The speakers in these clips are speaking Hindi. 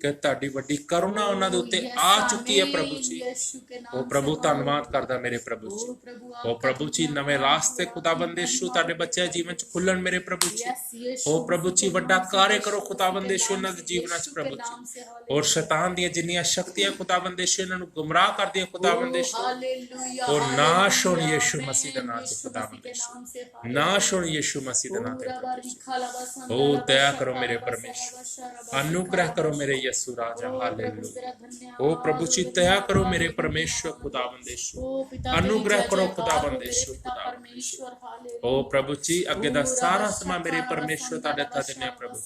ਕਿ ਤੁਹਾਡੀ ਵੱਡੀ ਕਰੁਣਾ ਉਹਨਾਂ ਦੇ ਉੱਤੇ ਆ ਚੁੱਕੀ ਹੈ ਪ੍ਰਭੂ ਜੀ। ਉਹ ਪ੍ਰਭੂ ਧੰਨਵਾਦ ਕਰਦਾ ਮੇਰੇ ਪ੍ਰਭੂ ਜੀ। ਉਹ ਪ੍ਰਭੂ ਜੀ ਨਵੇਂ ਰਾਸਤੇ ਖੁਦਾਵੰਦ ਯਿਸੂ ਤੁਹਾਡੇ ਬੱਚਿਆਂ ਦੇ ਜੀਵਨ ਚ ਖੁੱਲਣ ਮੇਰੇ ਪ੍ਰਭੂ ਜੀ। ਉਹ ਪ੍ਰਭੂ ਜੀ ਵੱਡਾ ਕਾਰਜ ਕਰੋ ਖੁਦਾਵੰਦ ਯਿਸੂ ਉਹਨਾਂ ਦੇ ਜੀਵਨਾਂ ਚ ਪ੍ਰਭੂ ਜੀ। ਔਰ ਸ਼ੈਤਾਨ ਦੀਆਂ ਜਿੰਨੀਆਂ ਸ਼ਕਤੀਆਂ ਖੁਦਾਵੰਦ ਯਿਸੂ ਇਹਨਾਂ ਨੂੰ ਗੁੰਮਰਾਹ ਕਰਦੀਆਂ ਖੁਦਾਵੰਦ ਯਿਸੂ, ਉਹ ਨਾਸ਼ ਹੋਣ ਯਿਸੂ ਮਸੀਹ ਦੇ ਨਾਮ ਤੇ ਖੁਦਾਵੰਦ ਯਿਸੂ, ਨਾਸ਼ ਹੋਣ ਯਿਸੂ ਮਸੀਹ ਦੇ ਨਾਮ ਤੇ ਪ੍ਰਭੂ ਜੀ। ਉਹ ਦਇਆ ਕਰੋ ਮੇਰੇ परमेश्वर, अनुग्रह करो मेरे यीशु राजा। हालेलुया। ओ प्रभु जी दया करो मेरे परमेश्वर खुदावंद यीशु, अनुग्रह करो खुदावंद यीशु। ओ प्रभु जी अगे दा सारा समा मेरे परमेश्वर ताड़े हत्थां च ने प्रभु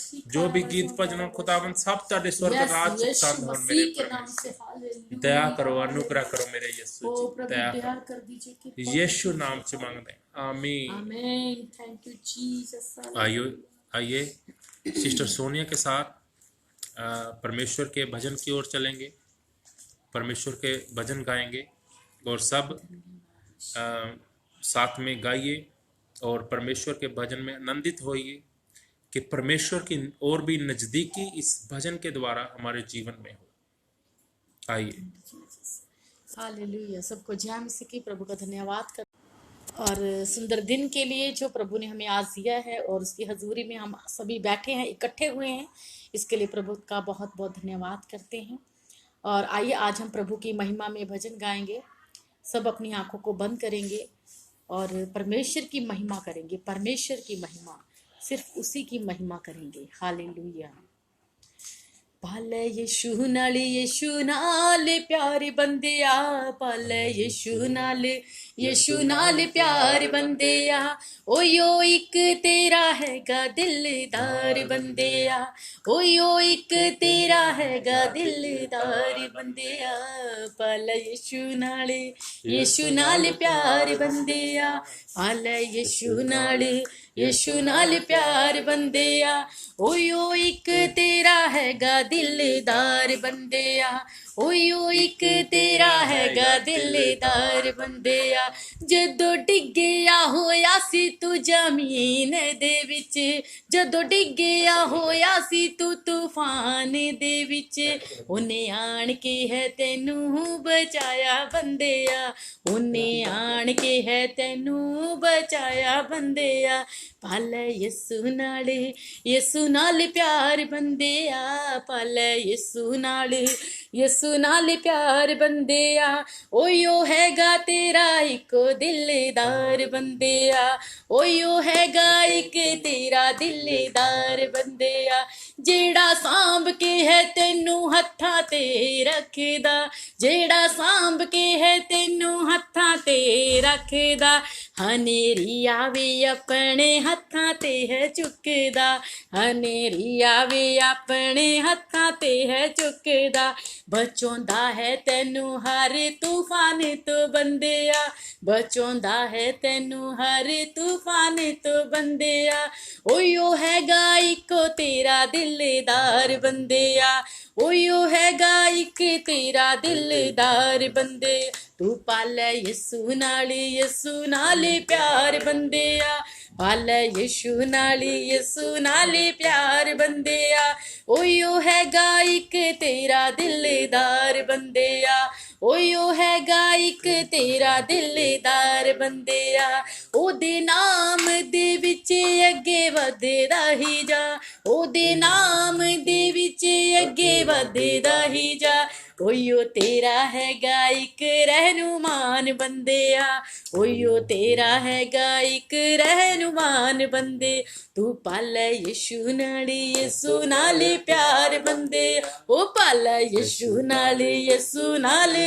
जी। जो भी गीत भजन खुदावंद सब ताड़े स्वर्ग राज च पसंद होण मेरे परमेश्वर। दया करो, अनुग्रह करो मेरे यीशु जी, दया करो। यीशु नाम च मांगदे आमीन। आमीन। Thank you Jesus. आइए सिस्टर सोनिया के साथ परमेश्वर के भजन की ओर चलेंगे, परमेश्वर के भजन गाएंगे और सब साथ में गाइए और परमेश्वर के भजन में आनंदित होइए कि परमेश्वर की और भी नज़दीकी इस भजन के द्वारा हमारे जीवन में हो। आइए। हालेलुया। सबको जय मसीह की। प्रभु का धन्यवाद कर और सुंदर दिन के लिए जो प्रभु ने हमें आज दिया है और उसकी हजूरी में हम सभी बैठे हैं, इकट्ठे हुए हैं, इसके लिए प्रभु का बहुत बहुत धन्यवाद करते हैं। और आइए आज हम प्रभु की महिमा में भजन गाएंगे। सब अपनी आंखों को बंद करेंगे और परमेश्वर की महिमा करेंगे। परमेश्वर की महिमा, सिर्फ उसी की महिमा करेंगे। हालेलुया। पाले यीशु नाल प्यार बंदिया, पाले यीशु नाल प्यार बंदिया। ओयो एक तेरा हैगा दिलदार बंदिया, ओयो एक तेरा हैगा दिलदार बंदिया। पाले यीशु नाल प्यार बंदिया, पाले यीशु नाल प्यार बंदिया। ओयो एक तेरा हैगा दिलदार बंदिया, ओयो एक तेरा हैगा दिलदार बंदिया। जदों डिग्गिया होया सी तू जमीन दे विच, जदों डिग्गिया होया सी तू तूफान दे विच, उन्ने आण के है तैनू बचाया बंदिया, उन्ने आण के है तैनू बचाया बंदिया। पाले यीशु नाल प्यार बंदिया, पाले यीशु नाल प्यार बंदिया। ओयो हैगा तेरा इको दिलदार बंदिया, ओयो हैगा एक तेरा दिलदार बंदिया। जेड़ा सांभ के है तेनू हत्थां ते रखदा, जेड़ा सांभ के है तेनू हत्थां ते रखदा। हनेरी आवे अपने हत्थां ते है चुकदा, हनेरी आवे अपने हत्थां ते है चुकदा। बचाउंदा है तेनू हर तूफान तो बंदिया, बचाउंदा है तेनू हर तूफान तो बंदिया। ओयो हैगा इको तेरा दिलदार बंदिया, ओयो हैगा एक तेरा दिलदार बंदे। तू पाले यीशु नाल प्यार बंदिया, पाले यीशु नाल प्यार बंदिया। ओयो हैगा एक तेरा दिलदार बंदिया, ओयो हैगा एक तेरा दिलदार बंदिया। ओदे नाम दे विच अगे वधदा ही जा, ओदे नाम दे विच अगे वधदा ही जा। ओयो तेरा हैगा एक रहनुमान बंदिया, ओयो तेरा हैगा एक रहनुमान बंदे। तू पाले यीशु नाल प्यार बंदे, ओ पाले यीशु नाल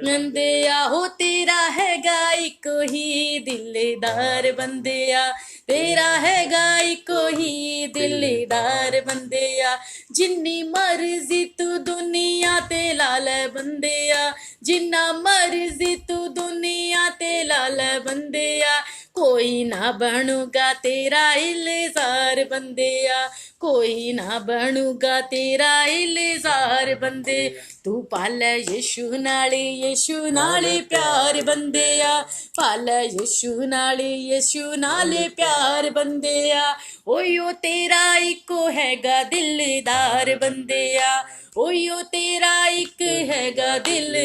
बंदिया। हो तेरा हैगा इको ही दिलदार बंदिया, तेरा हैगा इको ही दिलदार बंदिया। जिन्नी मर्जी तू दुनिया ते ला ले बंदिया, जिन्ना मर्जी तू दुनिया ते ला ले बंदिया। कोई ना बनूगा तेरा इल्जार बंदिया, कोई ना बनूगा तेरा इल्ज़ार बंदे तू पालै यीशु नाले प्यार बंदेया पालै यीशु नाले प्यार बंदेया ओयो तेरा इको हैगा दिलदार बंदेया ओयो तेरा एक हैगा दिल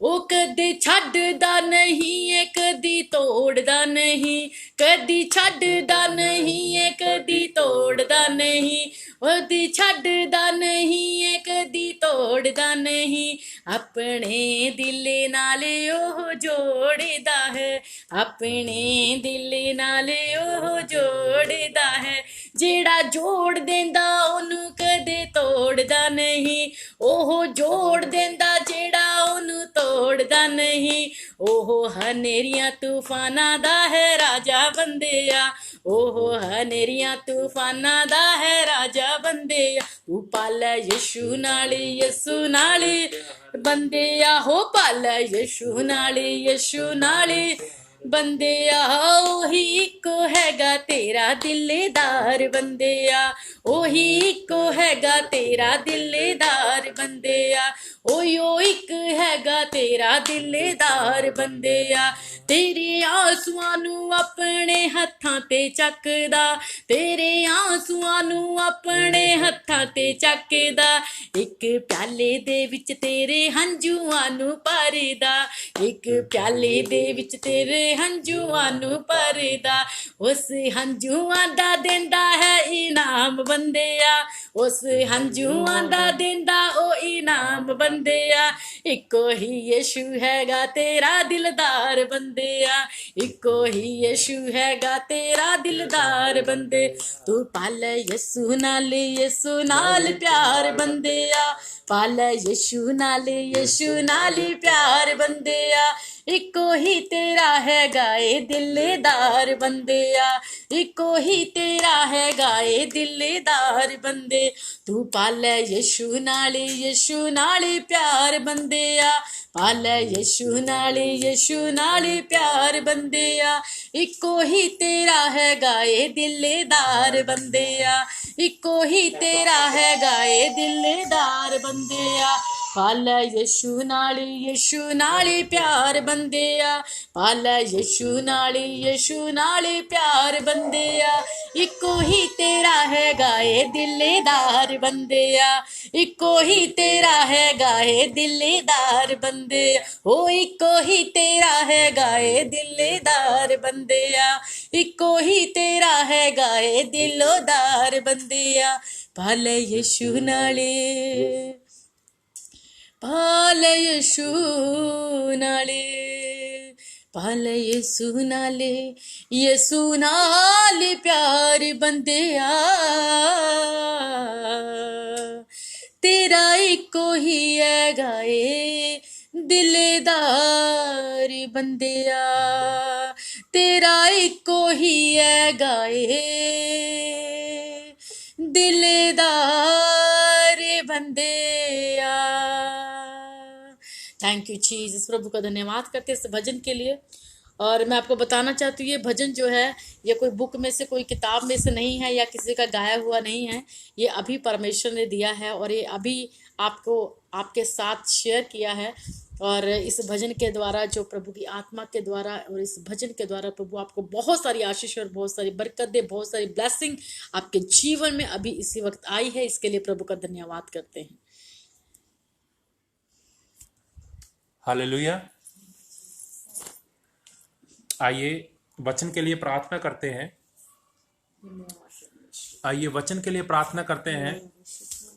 ओ कदी छड्डदा नहीं है कदी तोड़दा नहीं कदी छड्डदा नहीं है कदी तोड़दा नहीं ओदी छड्डदा नहीं है कदी तोड़दा नहीं अपने दिल नाल ओह जोड़दा है अपने दिल नाल ओह जोड़दा है जेड़ा जोड़ देंदा ओनू कदे तोड़दा नहीं ओह जोड़ देंदा जेड़ा ओनू तोड़दा नहीं ओह हनेरियां तूफाना दा है राजा बंदेया ओह हनेरियां तूफाना दा है राजा बंदेया तू पालै यीशु नाले बंदेया हो पालै यीशु नाले बंदेया ओही इको हैगा तेरा दिलदार बंदेया ओही इको हैगा तेरा दिलदार बंदेया ओयो इक हैगा तेरा दिलदार बंदेया तेरे आंसुआं नू अपने हत्थां ते चकदा तेरे आंसुआं नू अपने हत्थां ते चकदा एक प्याले दे विच तेरे हंझुआं नू भरदा एक प्याले दे विच तेरे हंझुआं नू भरदा उस हंझुआं दा देंदा है इनाम बंदेया उस हंझुआं दा देंदा ओ इनाम बंदेया इको ही यीशु हैगा तेरा दिलदार बंदेया इको ही यीशु हैगा तेरा दिलदार बंदे तू पालै यीशु नाल प्यार बंदेया पालै यीशु नाल प्यार बंदेया इको ही तेरा हैगा ए दिलदार बंदेया इको ही तेरा हैगा ए दिलदार बंदे तू पालै यीशु नाल प्यार बंदेया पालै यीशु नाल प्यार बंदेया इको ही तेरा हैगा ए दिलदार बंदेया इको ही तेरा हैगा ए दिलदार बंदेया पालै यीशु नाल प्यार बंदेया पालै यीशु नाल प्यार बंदेया इको ही तेरा हैगा ए दिलदार बंदेया इको ही तेरा हैगा ए दिलदार बंदेया ओ इको ही तेरा हैगा ए दिलदार बंदेया इको ही तेरा हैगा ए दिलदार बंदेया पालै यीशु पालै यीशु नाल प्यार बंदेया तेरा इको ही हैगा ए दिलदार बंदेया तेरा इको ही हैगा ए दिलदार बंदेया थैंक यू जीसस प्रभु का धन्यवाद करते हैं इस भजन के लिए। और मैं आपको बताना चाहती हूँ ये भजन जो है ये कोई बुक में से कोई किताब में से नहीं है या किसी का गाया हुआ नहीं है, ये अभी परमेश्वर ने दिया है और ये अभी आपको आपके साथ शेयर किया है। और इस भजन के द्वारा जो प्रभु की आत्मा के द्वारा और इस भजन के द्वारा प्रभु आपको बहुत सारी आशीष और बहुत सारी बरकत दे, बहुत सारी ब्लेसिंग आपके जीवन में अभी इसी वक्त आई है। इसके लिए प्रभु का धन्यवाद करते हैं। हालेलुया। आइए वचन के लिए प्रार्थना करते हैं। आइए वचन के लिए प्रार्थना करते हैं।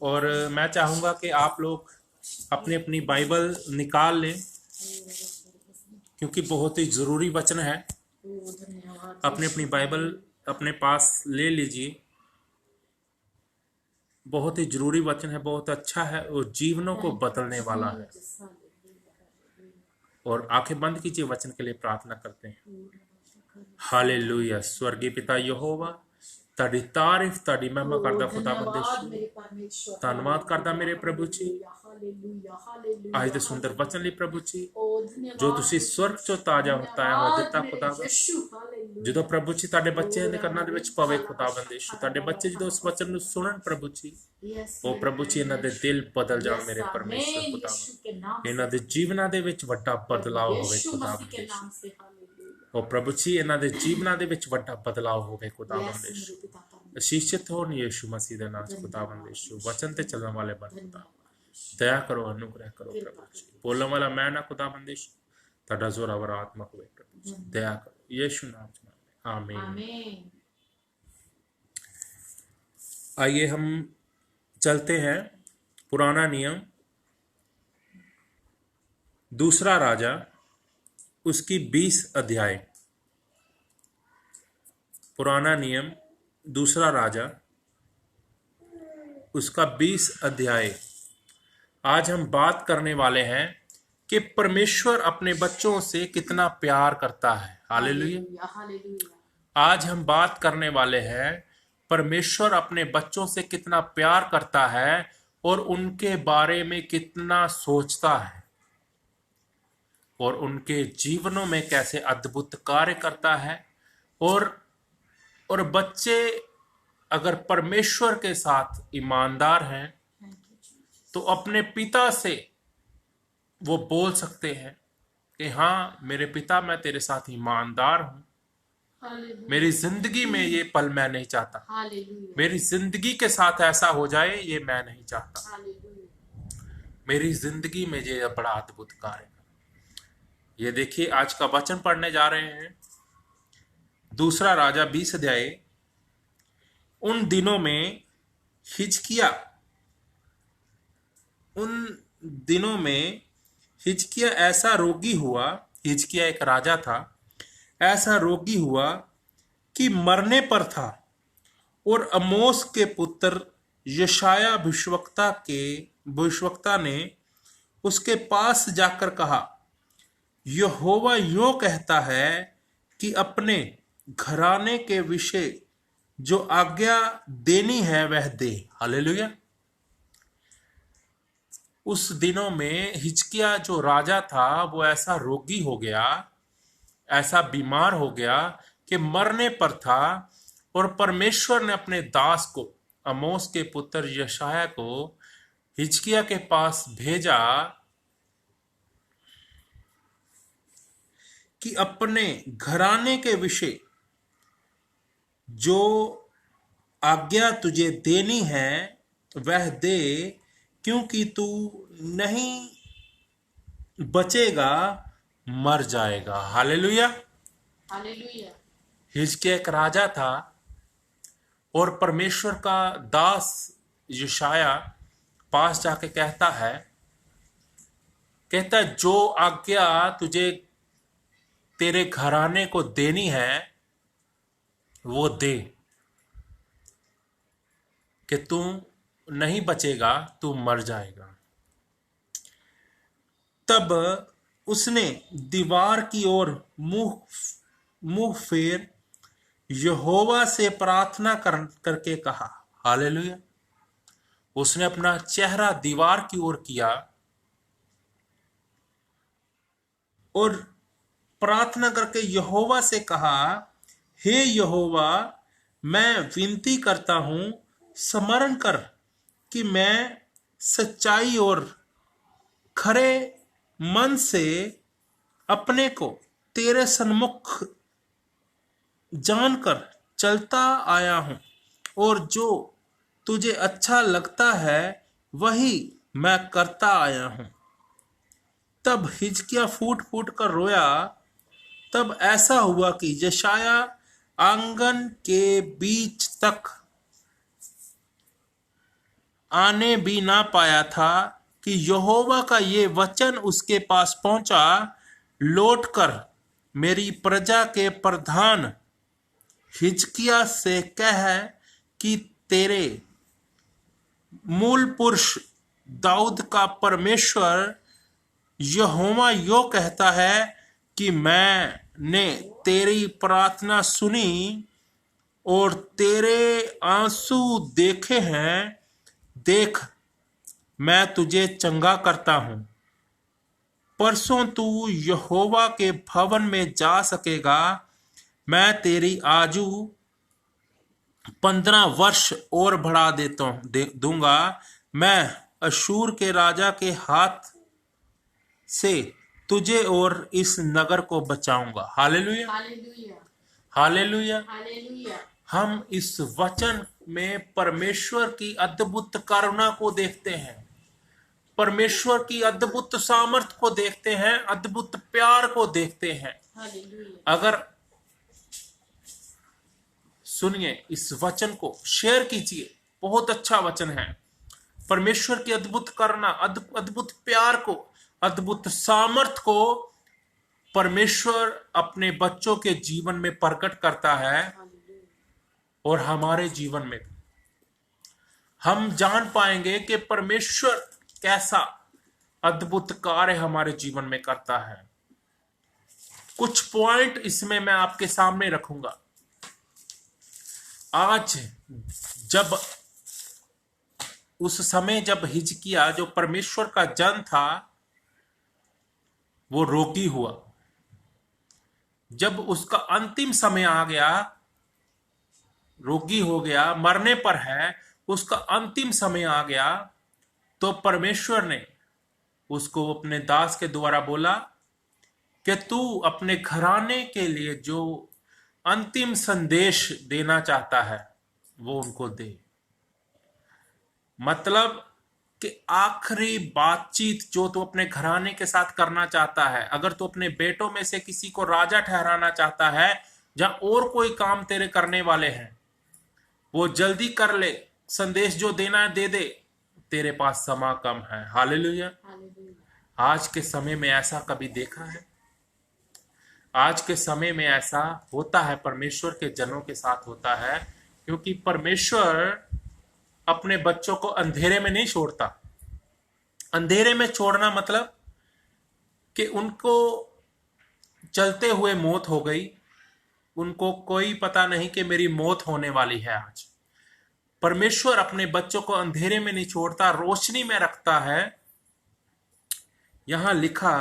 और मैं चाहूँगा कि आप लोग अपनी अपनी बाइबल निकाल लें क्योंकि बहुत ही ज़रूरी वचन है। अपनी अपनी बाइबल अपने पास ले लीजिए। बहुत ही ज़रूरी वचन है, बहुत अच्छा है और जीवनों को बदलने वाला है। और आंखें बंद कीजिए, वचन के लिए प्रार्थना करते हैं। हालेलुया। स्वर्गीय पिता यहोवा ਤੁਹਾਡੀ ਤਾਰੀਫ ਤੁਹਾਡੀ ਮਹਿਮਾ ਕਰਦਾ ਖੁਦਾਵੰਦ ਯਿਸੂ, ਧੰਨਵਾਦ ਕਰਦਾ ਮੇਰੇ ਪ੍ਰਭੂ ਜੀ ਅੱਜ ਦੇ ਸੁੰਦਰ ਵਚਨ ਲਈ ਪ੍ਰਭੂ ਜੀ ਜੋ ਤੁਸੀਂ ਸਵਰਗ ਚੋਂ ਤਾਜ਼ਾ ਉਤਾਰਿਆ ਹੋਇਆ ਦਿੱਤਾ ਖੁਦਾਵੰਦ। ਜਦੋਂ ਪ੍ਰਭੂ ਜੀ ਤੁਹਾਡੇ ਬੱਚਿਆਂ ਦੇ ਕੰਨਾਂ ਦੇ ਵਿੱਚ ਪਵੇ ਖੁਦਾਵੰਦ ਯਿਸੂ, ਤੁਹਾਡੇ ਬੱਚੇ ਜਦੋਂ ਉਸ ਵਚਨ ਨੂੰ ਸੁਣਨ ਪ੍ਰਭੂ ਜੀ, ਉਹ ਪ੍ਰਭੂ ਜੀ ਇਹਨਾਂ ਦੇ ਦਿਲ ਬਦਲ ਜਾਣ ਮੇਰੇ ਪਰਮੇਸ਼ਰ ਖੁਦਾਵੰਦ, ਇਹਨਾਂ ਦੇ ਜੀਵਨਾਂ ਦੇ ਵਿੱਚ ਵੱਡਾ ਬਦਲਾਅ ਹੋਵੇ ਖੁਦਾਵੰਦ ਯਿਸੂ। ਉਹ ਪ੍ਰਭੂ ਜੀ ਇਹਨਾਂ ਦੇ ਜੀਵਨਾਂ ਦੇ ਵਿੱਚ ਵੱਡਾ ਬਦਲਾਅ ਹੋਵੇ ਖੁਦਾਵੰਦ ਯਿਸੂ। ਅਸੀਸ਼ਿਤ ਹੋਣ ਯਿਸੂ ਮਸੀਹ ਦੇ ਨਾਮ ਖੁਦਾਵੰਦ ਯਿਸੂ। ਵਚਨ ਤੇ ਚੱਲਣ ਵਾਲੇ ਬਣ ਖੁਦਾ, ਦਇਆ ਕਰੋ, ਅਨੁਗ੍ਰਹਿ ਕਰੋ ਪ੍ਰਭੂ ਜੀ। ਬੋਲਣ ਵਾਲਾ ਮੈਂ ਨਾ खुदावंद यीशु, ਤੁਹਾਡਾ ਜ਼ੋਰਾਵਰ ਆਤਮਾ ਹੋਵੇ ਪ੍ਰਭੂ ਜੀ, ਦਇਆ ਕਰੋ यीशु नाम से, आमीन। आइए हम चलते हैं पुराना नियम दूसरा राजा उसकी 20 अध्याय। पुराना नियम दूसरा राजा उसका 20 अध्याय। आज हम बात करने वाले हैं कि परमेश्वर अपने बच्चों से कितना प्यार करता है। Hallelujah, hallelujah. आज हम बात करने वाले हैं परमेश्वर अपने बच्चों से कितना प्यार करता है और उनके बारे में कितना सोचता है और उनके जीवनों में कैसे अद्भुत कार्य करता है। और बच्चे अगर परमेश्वर के साथ ईमानदार हैं तो अपने पिता से वो बोल सकते हैं कि हाँ मेरे पिता, मैं तेरे साथ ईमानदार हूं, मेरी जिंदगी में ये पल मैं नहीं चाहता, मेरी जिंदगी के साथ ऐसा हो जाए ये मैं नहीं चाहता, मेरी जिंदगी में ये बड़ा अद्भुत कार्य। ये देखिए आज का वचन पढ़ने जा रहे हैं दूसरा राजा 20 अध्याय। उन दिनों में हिजकिया ऐसा रोगी हुआ, हिजकिया एक राजा था, ऐसा रोगी हुआ कि मरने पर था। और अमोस के पुत्र यशाया भविष्यवक्ता ने उसके पास जाकर कहा, यहोवा यो कहता है कि अपने घराने के विषय जो आज्ञा देनी है वह दे। हालेलुया। उस दिनों में हिजकिया जो राजा था वो ऐसा रोगी हो गया, ऐसा बीमार हो गया कि मरने पर था। और परमेश्वर ने अपने दास को, अमोस के पुत्र यशाया को हिजकिया के पास भेजा कि अपने घराने के विषय जो आज्ञा तुझे देनी है वह दे, क्योंकि तू नहीं बचेगा, मर जाएगा। Hallelujah, hallelujah. हिजकिया एक राजा था और परमेश्वर का दास यशाया पास जाके कहता है जो आज्ञा तुझे तेरे घराने को देनी है वो दे, कि तू नहीं बचेगा, तू मर जाएगा। तब उसने दीवार की ओर मुंह फेर यहोवा से प्रार्थना करके कहा। हालेलुया। उसने अपना चेहरा दीवार की ओर किया और प्रार्थना करके यहोवा से कहा, हे यहोवा, मैं विनती करता हूं, स्मरण कर कि मैं सच्चाई और खरे मन से अपने को तेरे सन्मुख जानकर चलता आया हूं, और जो तुझे अच्छा लगता है वही मैं करता आया हूं। तब हिजकिया फूट फूट कर रोया। तब ऐसा हुआ कि यशाया आंगन के बीच तक आने भी ना पाया था कि यहोवा का ये वचन उसके पास पहुंचा, लौटकर मेरी प्रजा के प्रधान हिजकिया से कह कि तेरे मूल पुरुष दाऊद का परमेश्वर यहोवा यो कहता है कि मैंने तेरी प्रार्थना सुनी और तेरे आंसू देखे हैं। देख, मैं तुझे चंगा करता हूं। परसों तू यहोवा के भवन में जा सकेगा, मैं तेरी आयु 15 वर्ष और बढ़ा दूंगा। मैं अशूर के राजा के हाथ से तुझे और इस नगर को बचाऊंगा। Hallelujah, hallelujah, hallelujah. हालेलुया, हम इस वचन में परमेश्वर की अद्भुत करुणा को देखते हैं, परमेश्वर की अद्भुत सामर्थ को देखते हैं, अद्भुत प्यार को देखते हैं। हालेलुया। अगर सुनिए, इस वचन को शेयर कीजिए, बहुत अच्छा वचन है। परमेश्वर की अद्भुत करुणा, अद्भुत प्यार को, अद्भुत सामर्थ को परमेश्वर अपने बच्चों के जीवन में प्रकट करता है और हमारे जीवन में हम जान पाएंगे कि परमेश्वर कैसा अद्भुत कार्य हमारे जीवन में करता है। कुछ पॉइंट इसमें मैं आपके सामने रखूंगा। आज जब उस समय जब हिजकिया जो परमेश्वर का जन था वो रोगी हुआ, जब उसका अंतिम समय आ गया, रोगी हो गया, मरने पर है, उसका अंतिम समय आ गया, तो परमेश्वर ने उसको अपने दास के द्वारा बोला कि तू अपने घराने के लिए जो अंतिम संदेश देना चाहता है वो उनको दे। मतलब कि आखिरी बातचीत जो तू अपने घराने के साथ करना चाहता है, अगर तू अपने बेटों में से किसी को राजा ठहराना चाहता है, जहां और कोई काम तेरे करने वाले हैं, वो जल्दी कर ले, संदेश जो देना है दे दे, तेरे पास समय कम है। हालेलुया। आज के समय में ऐसा कभी देखा है? आज के समय में ऐसा होता है, परमेश्वर के जनों के साथ होता है, क्योंकि परमेश्वर अपने बच्चों को अंधेरे में नहीं छोड़ता। अंधेरे में छोड़ना मतलब कि उनको चलते हुए मौत हो गई, उनको कोई पता नहीं कि मेरी मौत होने वाली है। आज परमेश्वर अपने बच्चों को अंधेरे में नहीं छोड़ता, रोशनी में रखता है। यहां लिखा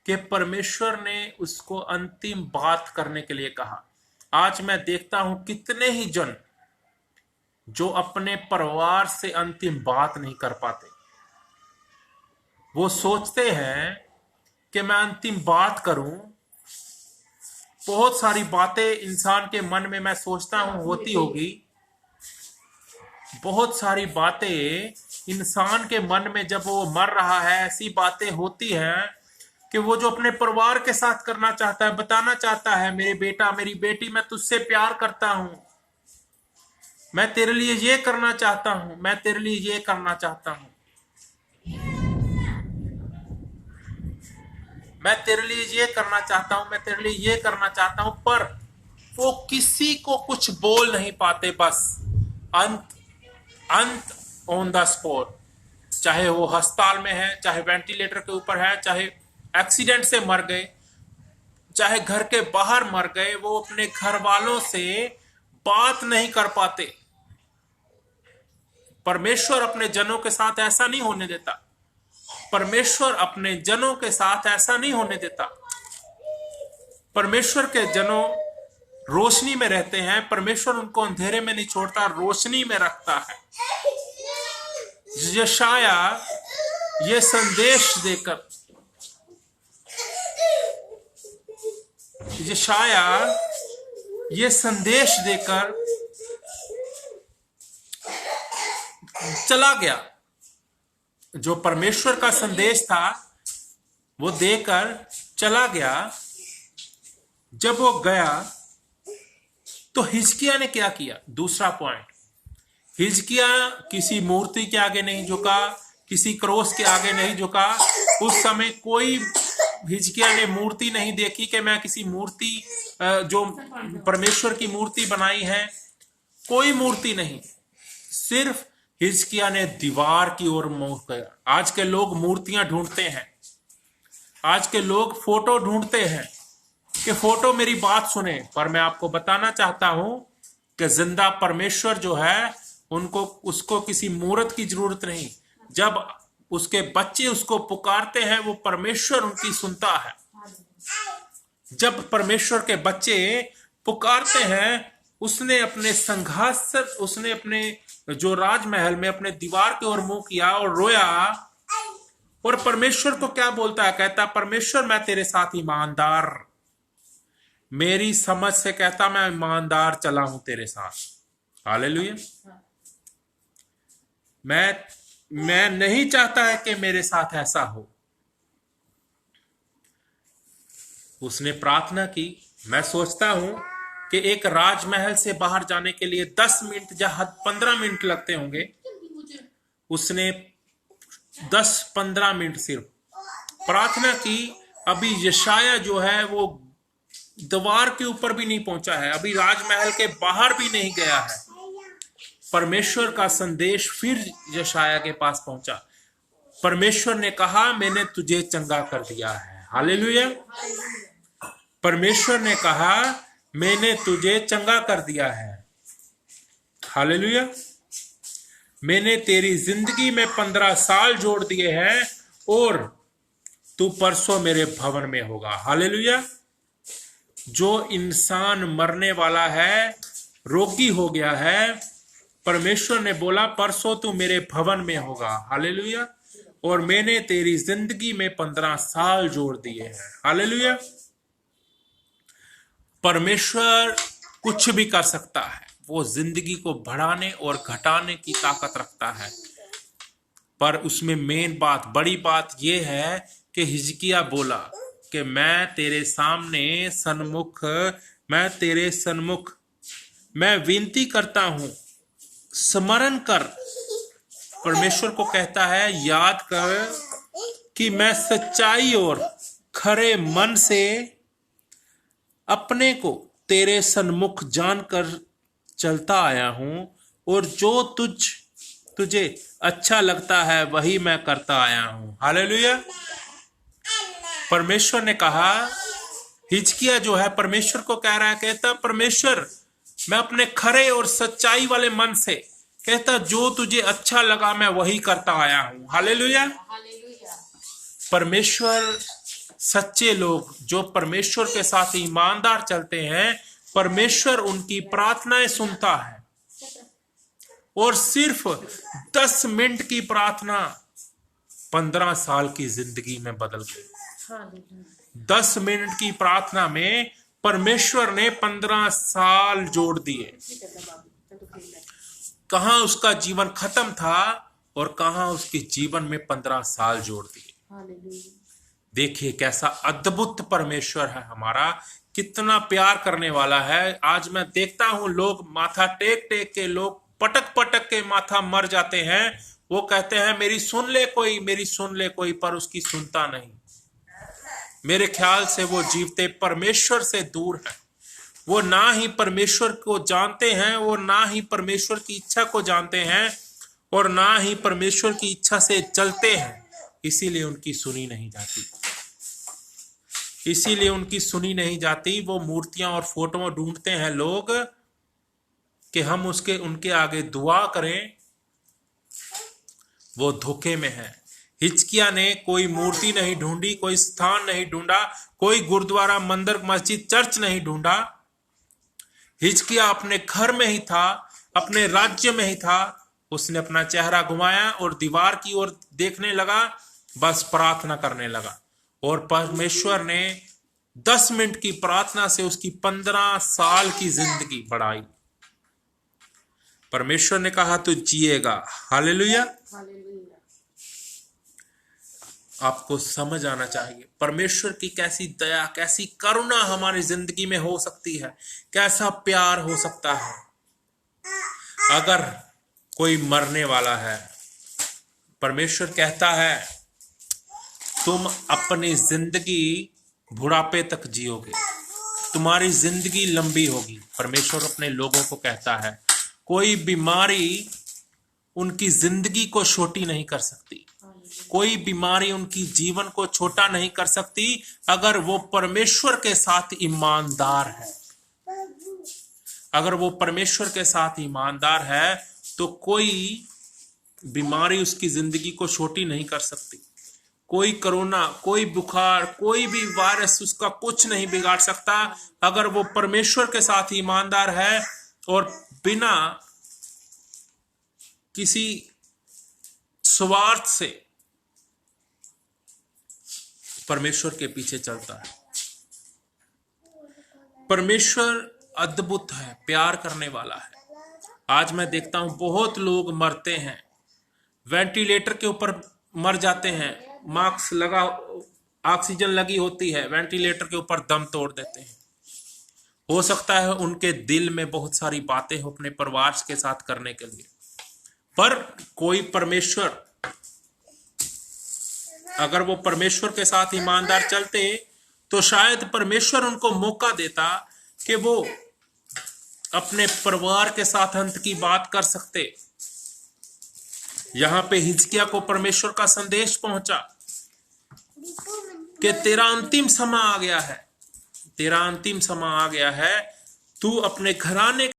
कि परमेश्वर ने उसको अंतिम बात करने के लिए कहा। आज मैं देखता हूं कितने ही जन जो अपने परिवार से अंतिम बात नहीं कर पाते। वो सोचते हैं कि मैं अंतिम बात करूं। बहुत सारी बातें इंसान के मन में मैं सोचता हूं होती होगी। बहुत सारी बातें इंसान के मन में जब वो मर रहा है, ऐसी बातें होती हैं कि वो जो अपने परिवार के साथ करना चाहता है, बताना चाहता है, मेरे बेटा मेरी बेटी, मैं तुझसे प्यार करता हूं, मैं तेरे लिए ये करना चाहता हूं, मैं तेरे लिए ये करना चाहता हूं, मैं तेरे लिए ये करना चाहता हूं, मैं तेरे लिए ये करना चाहता हूं, पर वो किसी को कुछ बोल नहीं पाते। बस अंत ऑन द स्पॉट, चाहे वो अस्पताल में है, चाहे वेंटिलेटर के ऊपर है, चाहे एक्सीडेंट से मर गए, चाहे घर के बाहर मर गए, वो अपने घर वालों से बात नहीं कर पाते। परमेश्वर अपने जनों के साथ ऐसा नहीं होने देता। परमेश्वर अपने जनों के साथ ऐसा नहीं होने देता। परमेश्वर के जनों रोशनी में रहते हैं, परमेश्वर उनको अंधेरे में नहीं छोड़ता, रोशनी में रखता है। यशाया ये संदेश देकर, यशाया ये संदेश देकर चला गया। जो परमेश्वर का संदेश था वो देकर चला गया। जब वो गया तो हिजकिया ने क्या किया? दूसरा पॉइंट, हिजकिया किसी मूर्ति के आगे नहीं झुका, किसी क्रोस के आगे नहीं झुका। उस समय कोई हिजकिया ने मूर्ति नहीं देखी कि मैं किसी मूर्ति जो परमेश्वर की मूर्ति बनाई है, कोई मूर्ति नहीं। सिर्फ हिजकिया ने दीवार की ओर मुंह किया। आज के लोग मूर्तियां ढूंढते हैं, आज के लोग फोटो ढूंढते हैं कि फोटो मेरी बात सुने, पर मैं आपको बताना चाहता हूं कि जिंदा परमेश्वर जो है उसको किसी मूर्त की जरूरत नहीं। जब उसके बच्चे उसको पुकारते हैं, वो परमेश्वर उनकी सुनता है। जब परमेश्वर के बच्चे पुकारते हैं, उसने अपने संघासन, उसने अपने जो राजमहल में अपने दीवार की ओर मुंह किया और रोया, और परमेश्वर को क्या बोलता है? कहता परमेश्वर मैं तेरे साथ ईमानदार, मेरी समझ से कहता मैं ईमानदार चला हूं तेरे साथ। हालेलुया। मैं नहीं चाहता है कि मेरे साथ ऐसा हो। उसने प्रार्थना की। मैं सोचता हूं कि एक राजमहल से बाहर जाने के लिए 10 मिनट या 15 मिनट लगते होंगे, उसने 10-15 मिनट सिर्फ प्रार्थना की। अभी यशाया जो है वो दीवार के ऊपर भी नहीं पहुंचा है, अभी राजमहल के बाहर भी नहीं गया है। परमेश्वर का संदेश फिर यशाया के पास पहुंचा। परमेश्वर ने कहा मैंने तुझे चंगा कर दिया है। हालेलुया। परमेश्वर ने कहा मैंने तुझे चंगा कर दिया है। हालेलुया। मैंने तेरी जिंदगी में 15 साल जोड़ दिए हैं और तू परसों मेरे भवन में होगा। हालेलुया। जो इंसान मरने वाला है, रोगी हो गया है, परमेश्वर ने बोला परसों तू मेरे भवन में होगा। हालेलुया। और मैंने तेरी जिंदगी में 15 साल जोड़ दिए हैं। हालेलुया। परमेश्वर कुछ भी कर सकता है, वो जिंदगी को बढ़ाने और घटाने की ताकत रखता है। पर उसमें मेन बात, बड़ी बात यह है कि हिजकिया बोला कि मैं तेरे सामने सन्मुख, मैं तेरे सन्मुख मैं विनती करता हूं, स्मरण कर। परमेश्वर को कहता है याद कर कि मैं सच्चाई और खरे मन से अपने को तेरे सन्मुख जानकर चलता आया हूं और जो तुझे अच्छा लगता है वही मैं करता आया हूं। हालेलुया। परमेश्वर ने कहा, हिजकिया जो है परमेश्वर को कह रहा है, कहता परमेश्वर मैं अपने खरे और सच्चाई वाले मन से, कहता जो तुझे अच्छा लगा मैं वही करता आया हूं। हालेलुया। परमेश्वर, सच्चे लोग जो परमेश्वर के साथ ईमानदार चलते हैं, परमेश्वर उनकी प्रार्थनाएं सुनता है। और सिर्फ 10 मिनट की प्रार्थना 15 साल की जिंदगी में बदल गई। 10 मिनट की प्रार्थना में परमेश्वर ने 15 साल जोड़ दिए। कहां उसका जीवन खत्म था और कहां उसके जीवन में 15 साल जोड़ दिए। देखिए कैसा अद्भुत परमेश्वर है हमारा, कितना प्यार करने वाला है। आज मैं देखता हूं लोग माथा टेक टेक के, लोग पटक पटक के माथा मर जाते हैं। वो कहते हैं मेरी सुन ले कोई, मेरी सुन ले कोई, पर उसकी सुनता नहीं। मेरे ख्याल से वो जीवते परमेश्वर से दूर है। वो ना ही परमेश्वर को जानते हैं, वो ना ही परमेश्वर की इच्छा को जानते हैं और ना ही परमेश्वर की इच्छा से चलते हैं। इसीलिए उनकी सुनी नहीं जाती, इसीलिए उनकी सुनी नहीं जाती। वो मूर्तियां और फोटो ढूंढते हैं लोग कि हम उनके आगे दुआ करें, वो धोखे में है। हिजकिया ने कोई मूर्ति नहीं ढूंढी, कोई स्थान नहीं ढूंढा, कोई गुरुद्वारा, मंदिर, मस्जिद, चर्च नहीं ढूंढा। हिजकिया अपने घर में ही था, अपने राज्य में ही था। उसने अपना चेहरा घुमाया और दीवार की ओर देखने लगा, बस प्रार्थना करने लगा। और परमेश्वर ने 10 मिनट की प्रार्थना से उसकी 15 साल की जिंदगी बढ़ाई। परमेश्वर ने कहा तू जिएगा। हालेलुया। आपको समझ आना चाहिए परमेश्वर की कैसी दया, कैसी करुणा हमारी जिंदगी में हो सकती है, कैसा प्यार हो सकता है। अगर कोई मरने वाला है, परमेश्वर कहता है तुम अपनी जिंदगी बुढ़ापे तक जियोगे, तुम्हारी जिंदगी लंबी होगी। परमेश्वर अपने लोगों को कहता है कोई बीमारी उनकी जिंदगी को छोटी नहीं कर सकती, कोई बीमारी उनकी जीवन को छोटा नहीं कर सकती अगर वो परमेश्वर के साथ ईमानदार है। अगर वो परमेश्वर के साथ ईमानदार है तो कोई बीमारी उसकी जिंदगी को छोटी नहीं कर सकती। कोई कोरोना, कोई बुखार, कोई भी वायरस उसका कुछ नहीं बिगाड़ सकता अगर वो परमेश्वर के साथ ईमानदार है और बिना किसी स्वार्थ से परमेश्वर के पीछे चलता है। परमेश्वर अद्भुत है, प्यार करने वाला है। आज मैं देखता हूं बहुत लोग मरते हैं, वेंटिलेटर के ऊपर मर जाते हैं, मास्क लगा, ऑक्सीजन लगी होती है, वेंटिलेटर के ऊपर दम तोड़ देते हैं। हो सकता है उनके दिल में बहुत सारी बातें हो अपने परिवार के साथ करने के लिए, पर कोई परमेश्वर, अगर वो परमेश्वर के साथ ईमानदार चलते तो शायद परमेश्वर उनको मौका देता कि वो अपने परिवार के साथ अंत की बात कर सकते। यहां पे हिजकिया को परमेश्वर का संदेश पहुंचा कि तेरा अंतिम समय आ गया है, तेरा अंतिम समय आ गया है, तू अपने घराने।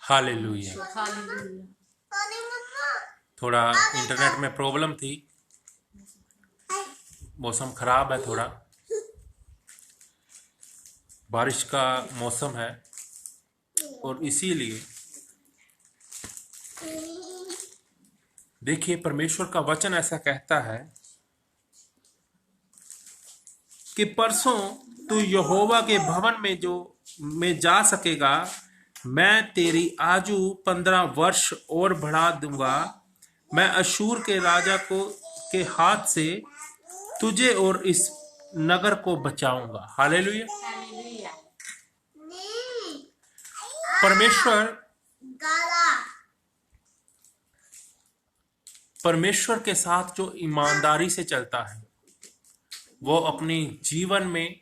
हालेलुया। हालेलुया। थोड़ा इंटरनेट में प्रॉब्लम थी, मौसम खराब है, थोड़ा बारिश का मौसम है और इसीलिए देखिए परमेश्वर का वचन ऐसा कहता है कि परसों तू यहोवा के भवन में जा सकेगा, मैं तेरी आयु 15 वर्ष और बढ़ा दूंगा, मैं अशूर के राजा के हाथ से तुझे और इस नगर को बचाऊंगा। हालेलुया। परमेश्वर के साथ जो ईमानदारी से चलता है वो अपने जीवन में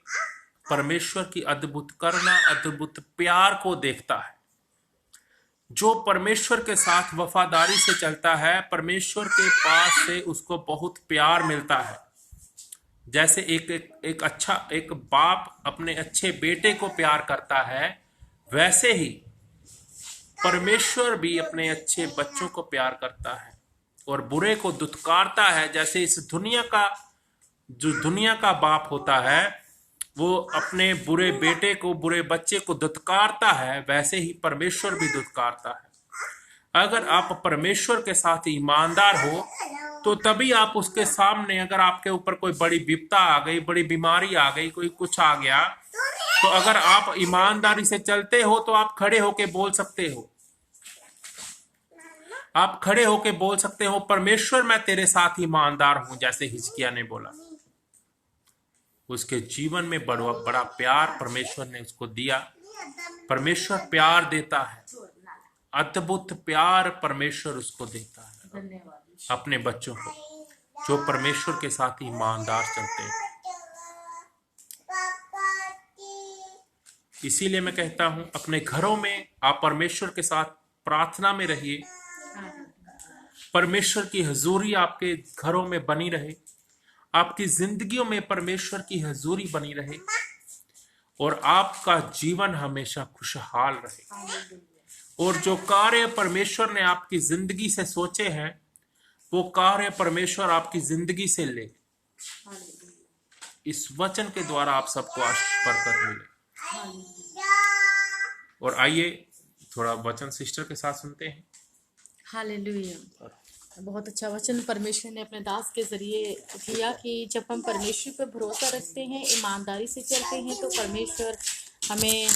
परमेश्वर की अद्भुत करुणा, अद्भुत प्यार को देखता है। जो परमेश्वर के साथ वफादारी से चलता है, परमेश्वर के पास से उसको बहुत प्यार मिलता है। जैसे एक बाप अपने अच्छे बेटे को प्यार करता है, वैसे ही परमेश्वर भी अपने अच्छे बच्चों को प्यार करता है और बुरे को दुत्कारता है। जैसे इस दुनिया का बाप होता है, वो अपने बुरे बेटे को, बुरे बच्चे को दुत्कारता है, वैसे ही परमेश्वर भी दुत्कारता है। अगर आप परमेश्वर के साथ ईमानदार हो तो तभी आप उसके सामने, अगर आपके ऊपर कोई बड़ी विपदा आ गई, बड़ी बीमारी आ गई, कोई कुछ आ गया, तो अगर आप ईमानदारी से चलते हो तो आप खड़े होके बोल सकते हो, आप खड़े होके बोल सकते हो, परमेश्वर मैं तेरे साथ ईमानदार हूं। जैसे हिजकिया ने बोला, उसके जीवन में बड़ा प्यार परमेश्वर ने उसको दिया। परमेश्वर प्यार देता है, अद्भुत प्यार परमेश्वर उसको देता है अपने बच्चों को, जो परमेश्वर के साथ ईमानदार चलते हैं। इसीलिए मैं कहता हूं, अपने घरों में आप परमेश्वर के साथ प्रार्थना में रहिए, परमेश्वर की हजूरी आपके घरों में बनी रहे, आपकी जिंदगियों में परमेश्वर की हजूरी बनी रहे और आपका जीवन हमेशा खुशहाल रहे। और जो कार्य परमेश्वर ने आपकी जिंदगी से सोचे हैं, वो कार्य परमेश्वर आपकी जिंदगी से ले। इस वचन के द्वारा आप सबको आशीष बरकत मिले। और आइए थोड़ा वचन सिस्टर के साथ सुनते हैं। हालेलुया। बहुत अच्छा वचन परमेश्वर ने अपने दास के जरिए किया कि जब हम परमेश्वर पर भरोसा रखते हैं, ईमानदारी से चलते हैं, तो परमेश्वर हमें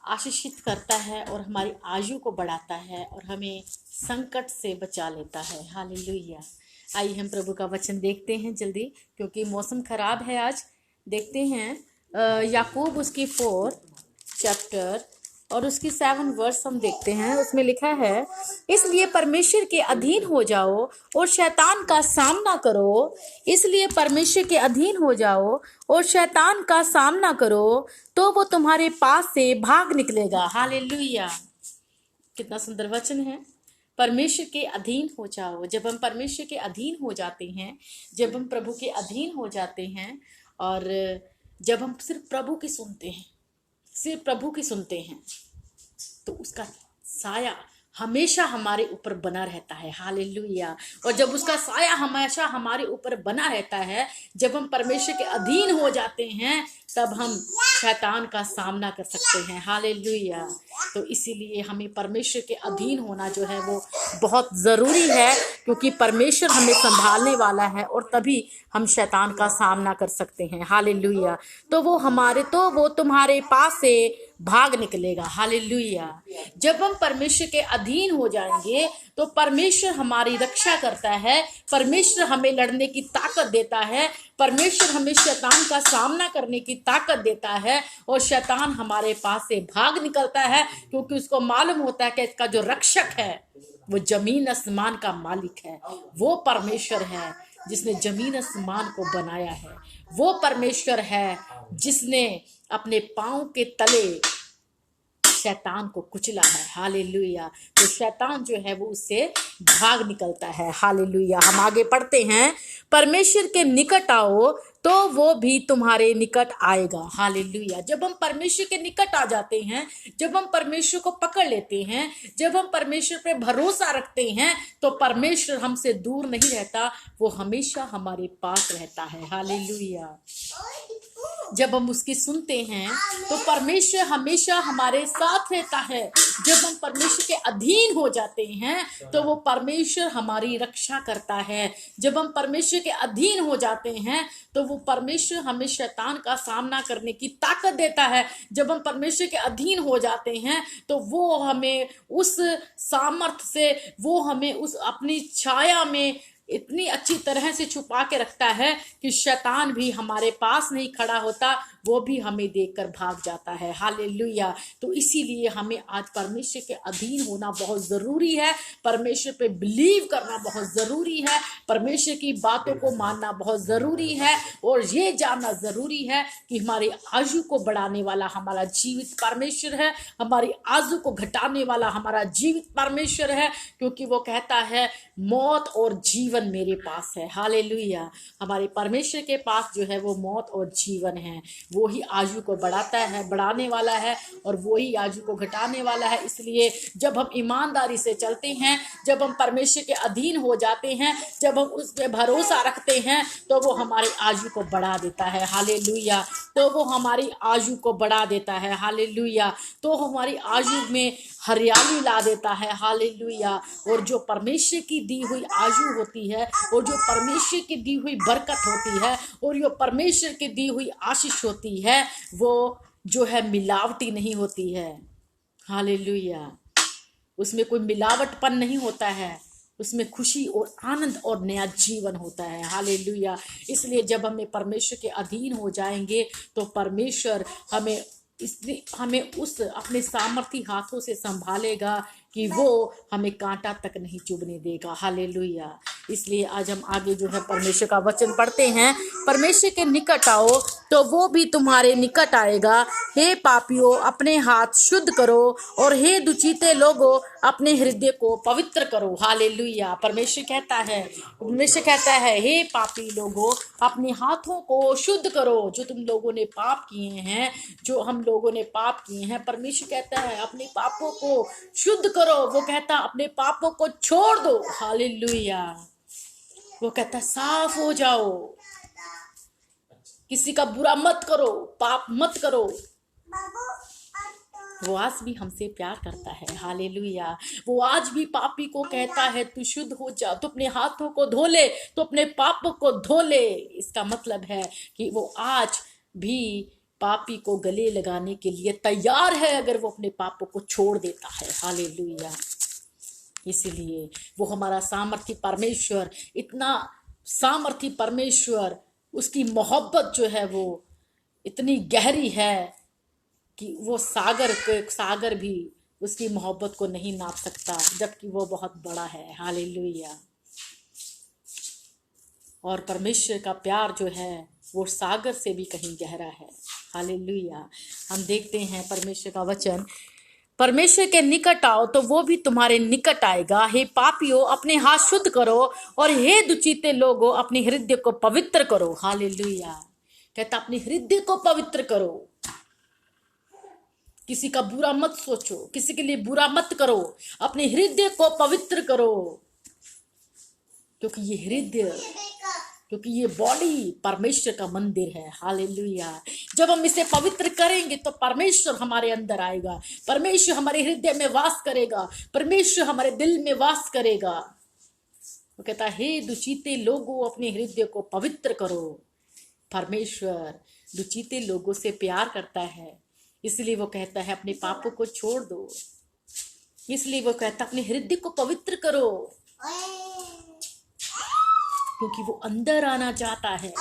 आशीषित करता है और हमारी आयु को बढ़ाता है और हमें संकट से बचा लेता है। हालेलुया। आइए हम प्रभु का वचन देखते हैं जल्दी, क्योंकि मौसम खराब है आज। देखते हैं याकूब उसकी 4 चैप्टर और उसकी 7 वर्स हम देखते हैं। उसमें लिखा है, इसलिए परमेश्वर के अधीन हो जाओ और शैतान का सामना करो। इसलिए परमेश्वर के अधीन हो जाओ और शैतान का सामना करो, तो वो तुम्हारे पास से भाग निकलेगा। हालेलुया। कितना सुंदर वचन है। परमेश्वर के अधीन हो जाओ। जब हम परमेश्वर के अधीन हो जाते हैं, जब हम प्रभु के अधीन हो जाते हैं और जब हम सिर्फ प्रभु की सुनते हैं, सिर्फ प्रभु की सुनते हैं, तो उसका साया हमेशा हमारे ऊपर बना रहता है। हालेलुया। और जब उसका साया हमेशा हमारे ऊपर बना रहता है, जब हम परमेश्वर के अधीन हो जाते हैं, तब हम शैतान का सामना कर सकते हैं। हालेलुया। तो इसीलिए हमें परमेश्वर के अधीन होना जो है वो बहुत ज़रूरी है, क्योंकि परमेश्वर हमें संभालने वाला है और तभी हम शैतान का सामना कर सकते हैं। हालेलुया। तो वो तुम्हारे पास से भाग निकलेगा। हालेलुया। जब हम परमेश्वर के अधीन हो जाएंगे तो परमेश्वर हमारी रक्षा करता है, परमेश्वर हमें लड़ने की ताकत देता है, परमेश्वर हमें शैतान का सामना करने की ताकत देता है और शैतान हमारे पास से भाग निकलता है, क्योंकि उसको मालूम होता है कि इसका जो रक्षक है वो जमीन आसमान का मालिक है। वो परमेश्वर है जिसने जमीन आसमान को बनाया है। वो परमेश्वर है जिसने अपने पांव के तले शैतान को कुचला है। हालेलुया। तो शैतान जो है वो उससे भाग निकलता है। हालेलुया। हम आगे पढ़ते हैं, परमेश्वर के निकट आओ तो वो भी तुम्हारे निकट आएगा। हालेलुया। जब हम परमेश्वर के निकट आ जाते हैं, जब हम परमेश्वर को पकड़ लेते हैं, जब हम परमेश्वर पे भरोसा रखते हैं, तो परमेश्वर हमसे दूर नहीं रहता, वो हमेशा हमारे पास रहता है। हालेलुया। जब हम उसकी सुनते हैं तो परमेश्वर हमेशा हमारे साथ रहता है। जब हम परमेश्वर के अधीन हो जाते हैं तो वो परमेश्वर हमारी रक्षा करता है। जब हम परमेश्वर के अधीन हो जाते हैं तो वो परमेश्वर हमें शैतान का सामना करने की ताकत देता है। जब हम परमेश्वर के अधीन हो जाते हैं तो वो हमें उस सामर्थ से, वो हमें उस अपनी छाया में इतनी अच्छी तरह से छुपा के रखता है कि शैतान भी हमारे पास नहीं खड़ा होता, वो भी हमें देखकर भाग जाता है। हालेलुया। तो इसीलिए हमें आज परमेश्वर के अधीन होना बहुत ज़रूरी है, परमेश्वर पे बिलीव करना बहुत ज़रूरी है, परमेश्वर की बातों को मानना बहुत ज़रूरी है और ये जानना ज़रूरी है कि हमारी आयु को बढ़ाने वाला हमारा जीवित परमेश्वर है, हमारी आयु को घटाने वाला हमारा जीवित परमेश्वर है, क्योंकि वो कहता है मौत और जीवन मेरे पास है। हालेलुया। हमारे परमेश्वर के पास जो है वो मौत और जीवन है। वो ही आयु को बढ़ाता है, बढ़ाने वाला है, और वो ही आयु को घटाने वाला है। इसलिए जब हम ईमानदारी से चलते हैं, जब हम परमेश्वर के अधीन हो जाते हैं, जब हम उस पर भरोसा रखते हैं, तो वो हमारी आयु को बढ़ा देता है। हालेलुया। तो वो हमारी आयु को बढ़ा देता है। हालेलुया। तो हमारी आयु में हरियाली ला देता है। हालेलुया। और जो परमेश्वर की दी हुई आयु होती है, और जो परमेश्वर की दी हुई बरकत होती है, और जो परमेश्वर की दी हुई आशीष होती है, वो जो है मिलावटी नहीं होती है। हालेलुया। उसमें कोई मिलावटपन नहीं होता है, उसमें खुशी और आनंद और नया जीवन होता है। हालेलुया। इसलिए जब हमें परमेश्वर के अधीन हो जाएंगे तो परमेश्वर हमें उस अपने सामर्थी हाथों से संभालेगा कि वो हमें कांटा तक नहीं चुभने देगा। हालेलुया। इसलिए आज हम आगे जो है परमेश्वर का वचन पढ़ते हैं, परमेश्वर के निकट आओ तो वो भी तुम्हारे निकट आएगा। हे पापियों, अपने हाथ शुद्ध करो, और हे दुचीते लोगों, अपने हृदय को पवित्र करो। हालेलुया। परमेश्वर कहता है हे पापी लोगों, अपने हाथों को शुद्ध करो। जो तुम लोगों ने पाप किए हैं, जो हम लोगों ने पाप किए हैं, परमेश्वर कहता है अपने पापों को शुद्ध करो। वो कहता है अपने पापों को छोड़ दो। हालेलुया। वो कहता है साफ हो जाओ, किसी का बुरा मत करो, पाप मत करो। वो आज भी हमसे प्यार करता है। हालेलुया। वो आज भी पापी को कहता है तू शुद्ध हो जा, तू अपने हाथों को धो ले, तू अपने पापों को धो ले। इसका मतलब है कि वो आज भी पापी को गले लगाने के लिए तैयार है, अगर वो अपने पापों को छोड़ देता है। हालेलुया। इसलिए वो हमारा सामर्थी परमेश्वर, इतना सामर्थी परमेश्वर, उसकी मोहब्बत जो है वो इतनी गहरी है कि वो सागर भी उसकी मोहब्बत को नहीं नाप सकता, जबकि वो बहुत बड़ा है। हालेलुया। और परमेश्वर का प्यार जो है वो सागर से भी कहीं गहरा है। हालेलुया। हम देखते हैं परमेश्वर का वचन, परमेश्वर के निकट आओ तो वो भी तुम्हारे निकट आएगा। हे पापियों, अपने हाथ शुद्ध करो, और हे दुचीते लोगों, अपने हृदय को पवित्र करो। हालेलुया। कहता अपने हृदय को पवित्र करो। किसी का बुरा मत सोचो, किसी के लिए बुरा मत करो, अपने हृदय को पवित्र करो, क्योंकि ये हृदय, क्योंकि ये बॉडी परमेश्वर का मंदिर है। हालेलुया। जब हम इसे पवित्र करेंगे तो परमेश्वर हमारे अंदर आएगा, परमेश्वर हमारे हृदय में वास करेगा, परमेश्वर हमारे दिल में वास करेगा। वो कहता है, हे दुचीते लोगों, अपने हृदय को पवित्र करो। परमेश्वर दुचीते लोगों से प्यार करता है, इसलिए वो कहता है अपने पापों को छोड़ दो, इसलिए वो कहता है अपने हृदय को पवित्र करो, क्योंकि वो अंदर आना चाहता है,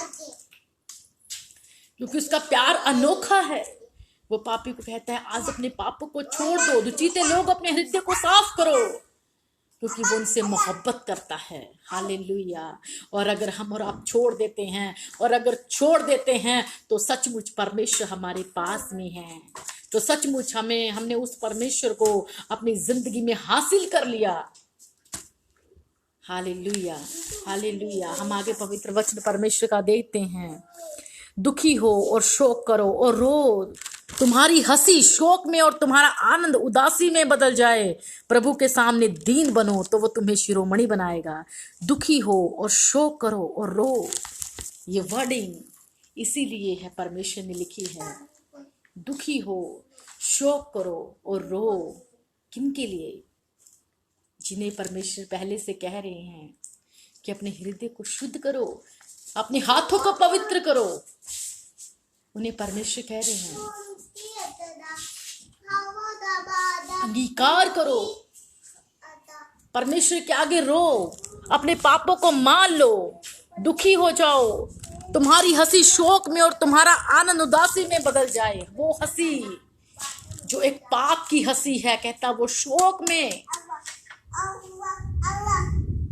क्योंकि उसका प्यार अनोखा है। वो पापी को कहता है आज अपने पापों को छोड़ दो, दुचीते लोग अपने हृदय को साफ करो, क्योंकि वो उनसे मोहब्बत करता है। हालेलुया। और अगर हम और आप छोड़ देते हैं, और अगर छोड़ देते हैं तो सचमुच परमेश्वर हमारे पास में है, तो सचमुच हमने उस परमेश्वर को अपनी जिंदगी में हासिल कर लिया। Hallelujah, hallelujah. हम आगे पवित्र वचन परमेश्वर का देखते हैं। दुखी हो और शोक करो और रो, तुम्हारी हंसी शोक में और तुम्हारा आनंद उदासी में बदल जाए। प्रभु के सामने दीन बनो तो वो तुम्हें शिरोमणि बनाएगा। दुखी हो और शोक करो और रो, ये वर्डिंग इसीलिए है परमेश्वर ने लिखी है। दुखी हो, शोक करो और रो, किनके लिए? जिन्हें परमेश्वर पहले से कह रहे हैं कि अपने हृदय को शुद्ध करो, अपने हाथों को पवित्र करो। उन्हें परमेश्वर कह रहे हैं अंगीकार करो, परमेश्वर के आगे रो, अपने पापों को मान लो, दुखी हो जाओ, तुम्हारी हंसी शोक में और तुम्हारा आनंद उदासी में बदल जाए। वो हंसी जो एक पाप की हंसी है, कहता वो शोक में,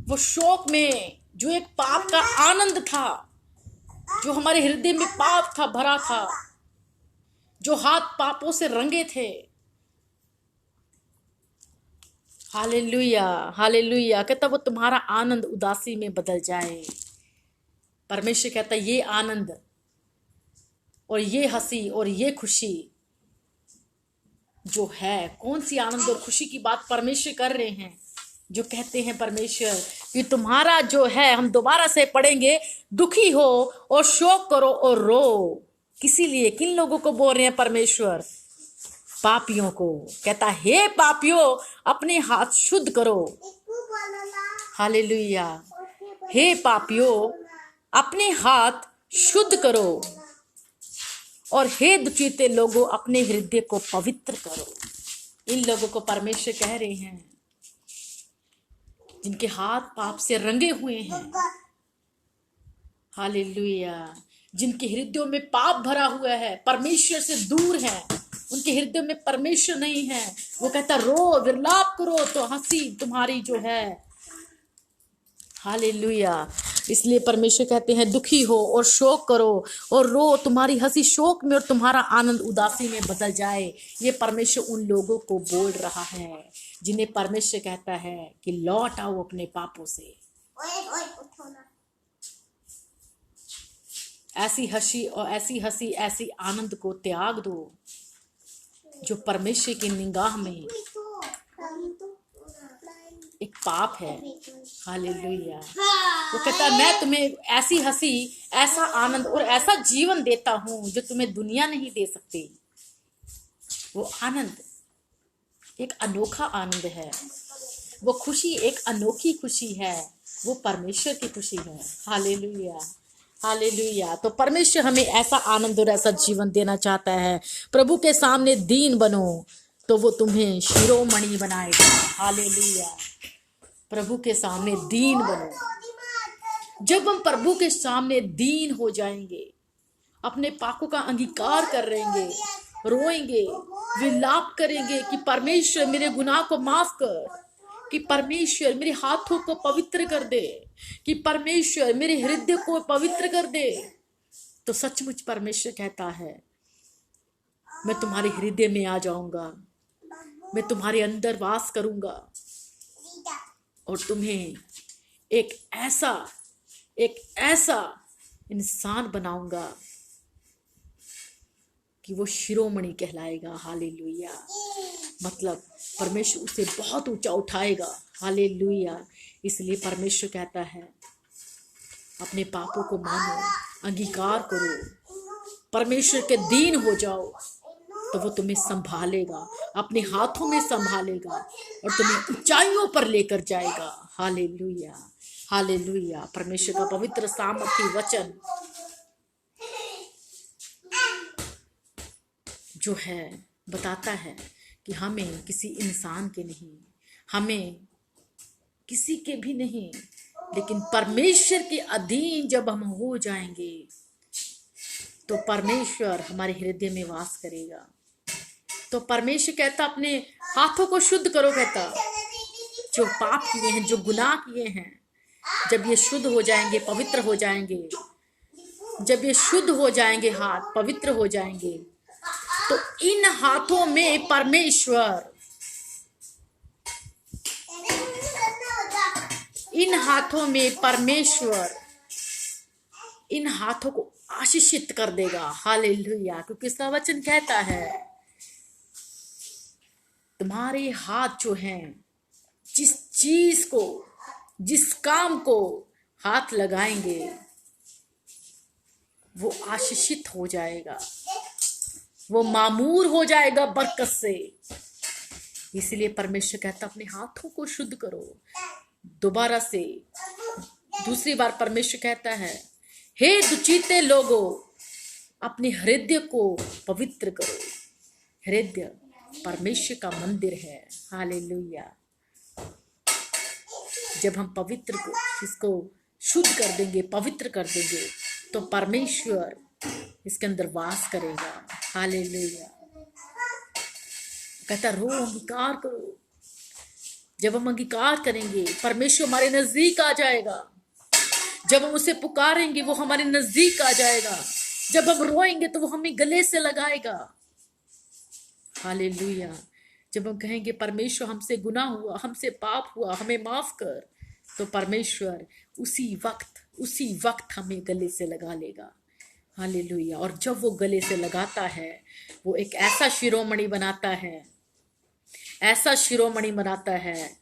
वो शोक में जो एक पाप का आनंद था, जो हमारे हृदय में पाप था भरा था, जो हाथ पापों से रंगे थे। Hallelujah, hallelujah. कहता वो तुम्हारा आनंद उदासी में बदल जाए। परमेश्वर कहता ये आनंद और ये हंसी और ये खुशी जो है, कौन सी आनंद और खुशी की बात परमेश्वर कर रहे हैं? जो कहते हैं परमेश्वर कि तुम्हारा जो है, हम दोबारा से पढ़ेंगे, दुखी हो और शोक करो और रो। किसी लिए, किन लोगों को बोल रहे हैं परमेश्वर? पापियों को। कहता हे पापियों, अपने हाथ शुद्ध करो। हालेलुया। हे पापियों, अपने हाथ शुद्ध करो, और हे दुचीते लोगों, अपने हृदय को पवित्र करो। इन लोगों को परमेश्वर कह रहे हैं जिनके हाथ पाप से रंगे हुए हैं। हालेलुया। जिनके हृदयों में पाप भरा हुआ है, परमेश्वर से दूर है, उनके हृदय में परमेश्वर नहीं है। वो कहता रो, विलाप करो तो हंसी तुम्हारी जो है। हालेलुया। इसलिए परमेश्वर कहते हैं दुखी हो और शोक करो और रो, तुम्हारी हंसी शोक में और तुम्हारा आनंद उदासी में बदल जाए। ये परमेश्वर उन लोगों को बोल रहा है जिन्हें परमेश्वर कहता है कि लौट आओ अपने पापों से। ऐसी हंसी और ऐसी हंसी, ऐसी आनंद को त्याग दो जो परमेश्वर की निगाह में एक पाप है। हालेलुया। वो कहता है मैं तुम्हें ऐसी हंसी, ऐसा आनंद और ऐसा जीवन देता हूं जो तुम्हें दुनिया नहीं दे सकती। वो आनंद एक अनोखा आनंद है, वो खुशी एक अनोखी खुशी है, वो परमेश्वर की खुशी है। Hallelujah, hallelujah. तो परमेश्वर हमें ऐसा आनंद और ऐसा जीवन देना चाहता है। प्रभु के सामने दीन बनो तो वो तुम्हें शिरोमणि बनाएगा। हालेलुया। प्रभु के सामने दीन बनो। जब हम प्रभु के सामने दीन हो जाएंगे, अपने पापों का अंगीकार करेंगे, रोएंगे, विलाप करेंगे कि परमेश्वर मेरे गुनाह को माफ कर, कि परमेश्वर मेरे हाथों को पवित्र कर दे, कि परमेश्वर मेरे हृदय को पवित्र कर दे, तो सचमुच परमेश्वर कहता है मैं तुम्हारे हृदय में आ जाऊंगा, मैं तुम्हारे अंदर वास करूंगा और तुम्हें एक ऐसा इंसान बनाऊंगा कि वो शिरोमणि कहलाएगा। हालेलुया। मतलब परमेश्वर उसे बहुत ऊंचा उठाएगा। हालेलुया। इसलिए परमेश्वर कहता है अपने पापों को मानो, अंगीकार करो, परमेश्वर के दीन हो जाओ, तो वो तुम्हें संभालेगा, अपने हाथों में संभालेगा और तुम्हें ऊंचाइयों पर लेकर जाएगा। हालेलुया। हालेलुया। परमेश्वर का पवित्र सामर्थी वचन जो है बताता है कि हमें किसी इंसान के नहीं, हमें किसी के भी नहीं, लेकिन परमेश्वर के अधीन जब हम हो जाएंगे तो परमेश्वर हमारे हृदय में वास करेगा। तो परमेश्वर कहता अपने हाथों को शुद्ध करो, कहता जो पाप किए हैं, जो गुनाह किए हैं, जब ये शुद्ध हो जाएंगे, पवित्र हो जाएंगे, जब ये शुद्ध हो जाएंगे, हाथ पवित्र हो जाएंगे, तो इन हाथों में परमेश्वर, इन हाथों में परमेश्वर इन हाथों को आशीषित कर देगा। हालेलुया। क्योंकि इसका वचन कहता है तुम्हारे हाथ जो हैं, जिस चीज को, जिस काम को हाथ लगाएंगे वो आशीषित हो जाएगा, वो मामूर हो जाएगा बरकत से। इसलिए परमेश्वर कहता अपने हाथों को शुद्ध करो। दोबारा से दूसरी बार परमेश्वर कहता है हे दुचीते लोगों, अपने हृदय को पवित्र करो। हृदय परमेश्वर का मंदिर है। हालेलुया। जब हम पवित्र को, इसको शुद्ध कर देंगे, पवित्र कर देंगे, तो परमेश्वर इसके अंदर वास करेगा। हालेलुया। कहता रो, अंगीकार करो। जब हम अंगीकार करेंगे परमेश्वर हमारे नजदीक आ जाएगा। जब हम उसे पुकारेंगे वो हमारे नजदीक आ जाएगा। जब हम रोएंगे तो वो हमें गले से लगाएगा। हालेलुया। जब हम कहेंगे परमेश्वर हमसे गुनाह हुआ, हमसे पाप हुआ, हमें माफ कर, तो परमेश्वर उसी वक्त हमें गले से लगा लेगा। हालेलुया। और जब वो गले से लगाता है, वो एक ऐसा शिरोमणि बनाता है, ऐसा शिरोमणि बनाता है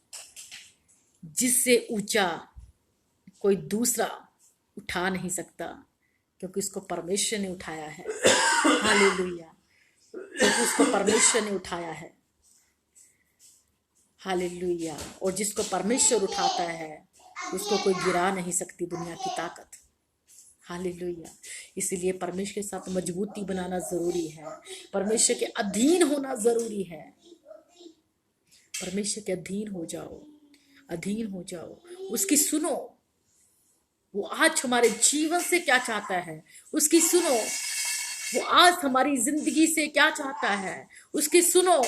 जिससे ऊंचा कोई दूसरा उठा नहीं सकता, क्योंकि उसको परमेश्वर ने उठाया है। हालेलुया। क्योंकि उसको परमेश्वर ने उठाया है। हालेलुया। और जिसको परमेश्वर उठाता है उसको कोई गिरा नहीं सकती दुनिया की ताकत। हालेलुया। इसीलिए परमेश्वर के साथ मजबूती बनाना जरूरी है। परमेश्वर के अधीन होना जरूरी है। परमेश्वर के अधीन हो जाओ, अधीन हो जाओ, उसकी सुनो। वो आज हमारे जीवन से क्या चाहता है उसकी सुनो। वो आज हमारी जिंदगी से क्या चाहता है उसकी सुनो।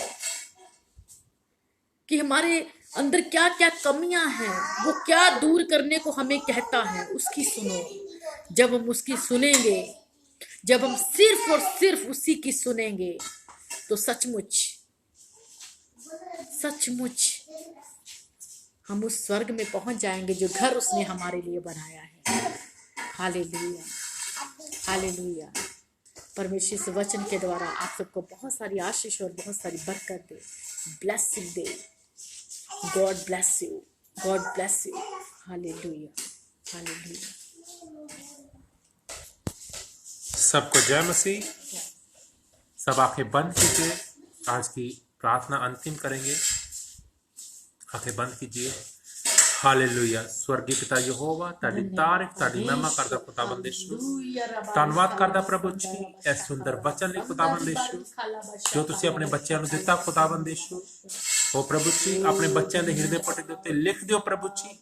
कि हमारे अंदर क्या क्या कमियां हैं, वो क्या दूर करने को हमें कहता है, उसकी सुनो। जब हम उसकी सुनेंगे, जब हम सिर्फ और सिर्फ उसी की सुनेंगे, तो सचमुच हम उस स्वर्ग में पहुंच जाएंगे जो घर उसने हमारे लिए बनाया है। हालेलुया। हालेलुया। परमेश्वर इस वचन के द्वारा आप सबको बहुत सारी आशीष और बहुत सारी बरकत दे, ब्लेसिंग दे। God bless you, God bless you. Hallelujah. Hallelujah. सबको जय मसीह। सब आंखें बंद कीजिए। आज की प्रार्थना अंतिम करेंगे। आंखें बंद कीजिए। हालेलुया। स्वर्गीय पिता यहोवा, ਤੁਹਾਡੀ ਤਾਰੀਫ, ਤੁਹਾਡੀ ਮਹਿਮਾ ਕਰਦਾ ਖੁਦਾਵੰਦ ਯਿਸੂ। ਧੰਨਵਾਦ ਕਰਦਾ ਪ੍ਰਭੂ ਜੀ ਇਸ ਸੁੰਦਰ ਬਚਨ ਲਈ ਖੁਦਾਵੰਦ ਯਿਸੂ ਜੋ ਤੁਸੀਂ ਆਪਣੇ ਬੱਚਿਆਂ ਨੂੰ ਦਿੱਤਾ ਖੁਦਾਵੰਦ ਯਿਸੂ। ਉਹ ਪ੍ਰਭੂ ਜੀ ਆਪਣੇ ਬੱਚਿਆਂ ਦੇ ਹਿਰਦੇ ਪੱਟੇ ਦੇ ਉੱਤੇ ਲਿਖ ਦਿਓ ਪ੍ਰਭੂ ਜੀ।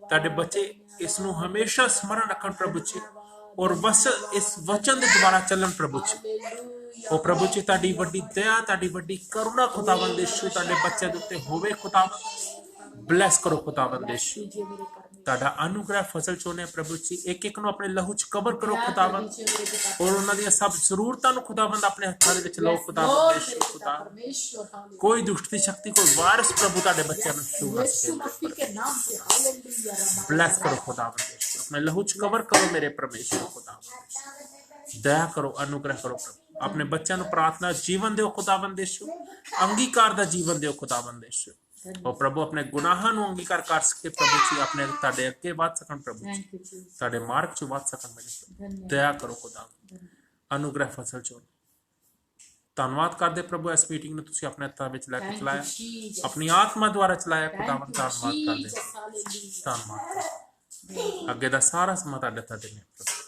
ਤੁਹਾਡੇ ਬੱਚੇ ਇਸ ਨੂੰ ਹਮੇਸ਼ਾ ਸਮਰਨ ਰੱਖਣ ਪ੍ਰਭੂ ਜੀ, ਔਰ ਬਸ ਇਸ ਵਚਨ ਦੇ ਦੁਆਰਾ ਚੱਲਣ ਪ੍ਰਭੂ ਜੀ। ਉਹ ਪ੍ਰਭੂ ਜੀ ਤੁਹਾਡੀ ਵੱਡੀ ਦਇਆ, ਤੁਹਾਡੀ ਵੱਡੀ ਕਰੁਣਾ ਖੁਦਾਵੰਦ ਯਿਸੂ ਤੁਹਾਡੇ ਬੱਚਿਆਂ ਦੇ ਉੱਤੇ ਹੋਵੇ ਖੁਦਾਵੰਦ। ब्लैस करो खुदावंद यीशु। ਤੁਹਾਡਾ ਅਨੁਗ੍ਰਹ ਫਸਲ ਚੋਨੇ ਪ੍ਰਭੂ ਜੀ। ਇੱਕ ਇੱਕ ਨੂੰ ਆਪਣੇ ਲਹੂ ਚ ਕਵਰ ਕਰੋ ਖੁਦਾਵੰਦ, ਔਰ ਉਹਨਾਂ ਦੀਆਂ ਸਭ ਜ਼ਰੂਰਤਾਂ ਨੂੰ ਖੁਦਾਵੰਦ ਆਪਣੇ ਹੱਥਾਂ ਦੇ ਵਿੱਚ ਲਓ ਖੁਦਾਵੰਦ ਯਿਸੂ। ਖੁਦਾ ਕੋਈ ਦੁਸ਼ਟ ਦੀ ਸ਼ਕਤੀ, ਕੋਈ ਵਾਇਰਸ ਪ੍ਰਭੂ ਤੁਹਾਡੇ ਬੱਚਿਆਂ ਨੂੰ ਛੂ ਨਾ ਸਕੇ। ब्लैस करो खुदावंद यीशु। अपने लहू च कवर करो मेरे परमेश्वर खुदावंद। दया करो, अनुग्रह करो प्रभु। अपने बच्चों ਨੂੰ प्रार्थना जीवन ਦਿਓ ਖੁਦਾਵੰਦ ਯਿਸੂ ਅੰਗੀਕਾਰ ਦਾ ਜੀਵਨ ਦਿਓ ਖੁਦਾਵੰਦ ਯਿਸੂ ਉਹ ਪ੍ਰਭੂ ਆਪਣੇ ਗੁਨਾਹਾਂ ਨੂੰ ਅੰਗੀਕਾਰ ਕਰ ਸਕੇ ਪ੍ਰਭੂ ਜੀ ਆਪਣੇ ਤੁਹਾਡੇ ਅੱਗੇ ਵੱਧ ਸਕਣ ਪ੍ਰਭੂ ਜੀ ਤੁਹਾਡੇ ਮਾਰਗ 'ਚ ਵੱਧ ਸਕਣ ਮੇਰੇ ਦਇਆ ਕਰੋ ਖੁਦਾਵੰਦ ਅਨੁਗ੍ਰਹ ਫਸਲ ਚੋਂ ਧੰਨਵਾਦ ਕਰਦੇ ਪ੍ਰਭੂ ਇਸ ਮੀਟਿੰਗ ਨੂੰ ਤੁਸੀਂ ਆਪਣੇ ਹੱਥਾਂ ਵਿੱਚ ਲੈ ਕੇ ਚਲਾਇਆ ਆਪਣੀ ਆਤਮਾ ਦੁਆਰਾ ਚਲਾਇਆ ਖੁਦਾਵੰਦ ਧੰਨਵਾਦ ਕਰਦੇ ਧੰਨਵਾਦ ਅੱਗੇ ਦਾ ਸਾਰਾ ਸਮਾਂ ਤੁਹਾਡੇ ਹੱਥਾਂ ਦੇ ਨੇ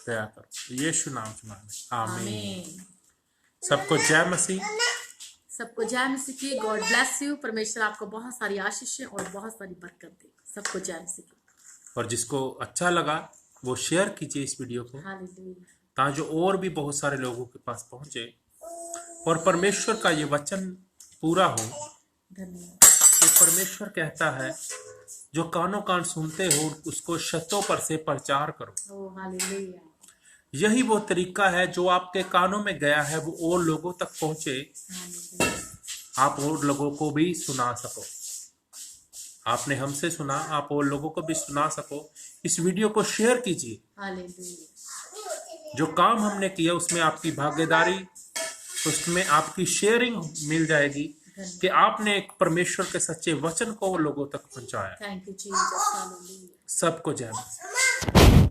दया करो यीशु नाम से मांगे आमीन सबको जय मसीह सबको जय मसीह की गॉड ब्लेस यू परमेश्वर आपको बहुत सारी आशीषें और बहुत सारी बरकत दे सबको जय मसीह की और जिसको अच्छा लगा वो शेयर कीजिए इस वीडियो को हालेलुया ताकि और भी बहुत सारे लोगों के पास पहुंचे और परमेश्वर का ये वचन पूरा हो धन्यवाद कि परमेश्वर कहता है जो कानों कान सुनते हो उसको शतों पर से प्रचार करो ओ हालेलुया यही वो तरीका है जो आपके कानों में गया है वो और लोगों तक पहुंचे आप और लोगों को भी सुना सको आपने हमसे सुना आप और लोगों को भी सुना सको इस वीडियो को शेयर कीजिए हालेलुया जो काम हमने किया उसमें आपकी भागीदारी उसमें आपकी शेयरिंग मिल जाएगी कि आपने एक परमेश्वर के सच्चे वचन को लोगों तक पहुंचाया थैंक यू जीसस हालेलुया सबको जय मसीह।